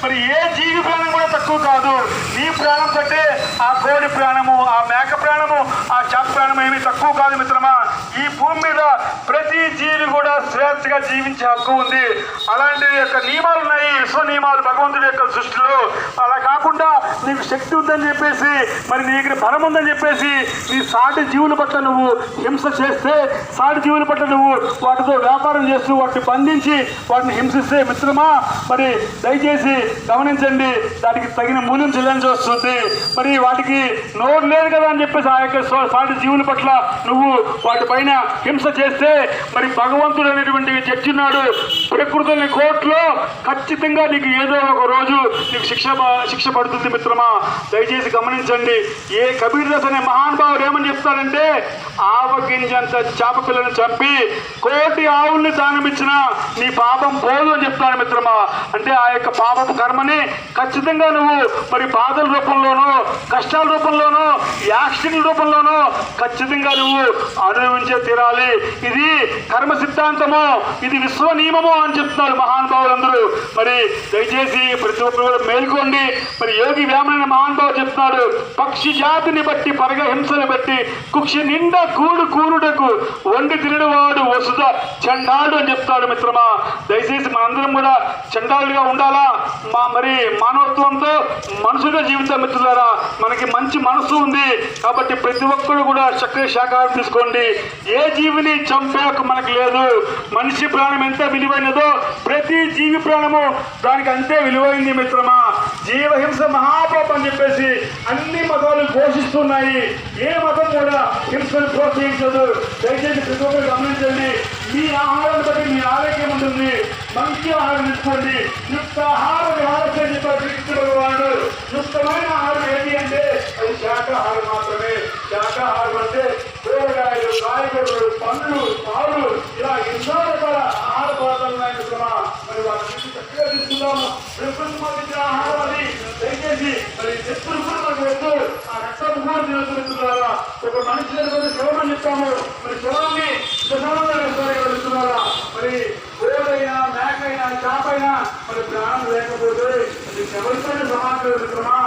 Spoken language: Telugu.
మరి ఏ జీవి ప్రాణం కూడా తక్కువ కాదు. నీ ప్రాణం కంటే ఆ కోడి ప్రాణము, ఆ మేక ప్రాణము, ఆ చేప ప్రాణం ఏమీ తక్కువ కాదు మిత్రమా. ఈ భూమి మీద ప్రతి జీవి కూడా స్వేచ్ఛగా జీవించే హక్కు ఉంది. అలాంటి యొక్క నియమాలు ఉన్నాయి, విశ్వ నియమాలు భగవంతుడి యొక్క సృష్టిలో. అలా కాకుండా నీకు శక్తి ఉందని చెప్పేసి, మరి నీకు బలం ఉందని చెప్పేసి నీ సాటి జీవుల పట్ల నువ్వు హింస చేస్తే, సాటి జీవుల పట్ల నువ్వు వాటితో వ్యాపారం చేస్తూ వాటిని బంధించి వాటిని హింసిస్తే మిత్రమా, మరి దయచేసి గమనించండి, దానికి తగిన మూల్యం చెల్లించి వస్తుంది. మరి వాటికి నోరు లేదు కదా అని చెప్పేసి ఆ యొక్క సాటి జీవుల పట్ల నువ్వు వాటిపైన హింస చేస్తే, మరి భగవంతుడు అనేటువంటి జడ్జి ఉన్నాడు ప్రకృతిని కోర్టులో, ఖచ్చితంగా నీకు ఏదో ఒక రోజు నీకు శిక్ష పడుతుంది మిత్రమా. దయచేసి గమనించండి. ఏ కబీర్ దాస్ అనే మహానుభావుడు ఏమని చెప్తాడంటే, ఆవగింజంత చేప పిల్లను చంపి 1,000,000 ఆవుల్ని దానమిచ్చినా నీ పాపం పోదు అని చెప్తాడు మిత్రమా. అంటే ఆ యొక్క పాపపు కర్మని ఖచ్చితంగా నువ్వు మరి బాధల రూపంలోనో, కష్టాల రూపంలోనో, యాక్సిడెంట్ రూపంలోనో ఖచ్చితంగా నువ్వు అనుభవించే తీరాలి. ఇది కర్మ సిద్ధాంతము, ఇది విశ్వ నియమము అని చెప్తున్నారు మహానుభావులందరూ. మరి దయచేసి ప్రతి ఒక్కరు కూడా మేల్కోండి. మరి యోగి వేమన మహానుభావుడు చెప్తున్నాడు, పక్షి జాతిని బట్టి పరగ హింసని బట్టి కుక్షి నిండా కూరుడకు వండి తినడువాడు వసుద చండాడు అని చెప్తాడు మిత్రమా. దయచేసి మనందరం కూడా చండాలుగా ఉండాలా? మరి మానవత్వంతో మనుషులుగా జీవితం మిత్రులారా. మనకి మంచి మనసు ఉంది కాబట్టి ప్రతి ఒక్కరు కూడా చక్కగా శాఖాహారం తీసుకోండి. ఏ జీవిని చంపే మనకు లేదు. మనిషి ప్రాణం ఎంత విలువైనదో ప్రతి జీవి ప్రాణము దానికి అంతే విలువైంది మిత్రమా. జీవహింస మహాపాపం అని చెప్పేసి అన్ని మతాలు ఘోషిస్తున్నాయి. ఏ మతం కూడా హింసను ప్రోత్సహించదు. దయచేసి ప్రతి ఒక్కరు గమనించండి. మీ ఆహారాన్ని బట్టి మీ ఆరోగ్యం ఉంటుంది. మంచి ఆహారం తీసుకోండి. యుక్తాహారం ఆరోగ్యం చెప్పారు శ్రీకృష్ణ భగవానుడు. యుక్తమైన ఆహారం ఏంటి అంటే అది శాకాహారం మాత్రమే. శాకాహారం అంటే కూరగాయలు, కాయగూరలు, పండ్లు, పాలు, ఇలా ఎన్నో రకాల ఆహార పదార్థాలు ఉన్నాయి మిత్రమా. మరి వాటిని చక్కగా తీసుకుందాము. ప్రకృతి ఇచ్చిన ఆహారం అది. దయచేసి మరి శత్రువు కూడా మనకు వద్దు. ఆ రక్తం కూడా తిరుగుతున్నారా? ఒక మనిషి దగ్గర శవమని చెప్తాము. మరి శవాన్ని శ్మశానంలో వేస్తారు కదా మిత్రులారా. మరి కోడైనా, మేకైనా, చేపైనా మరి ప్రాణం లేకపోతే అది ఎవరితోనే సమానం మిత్రమా.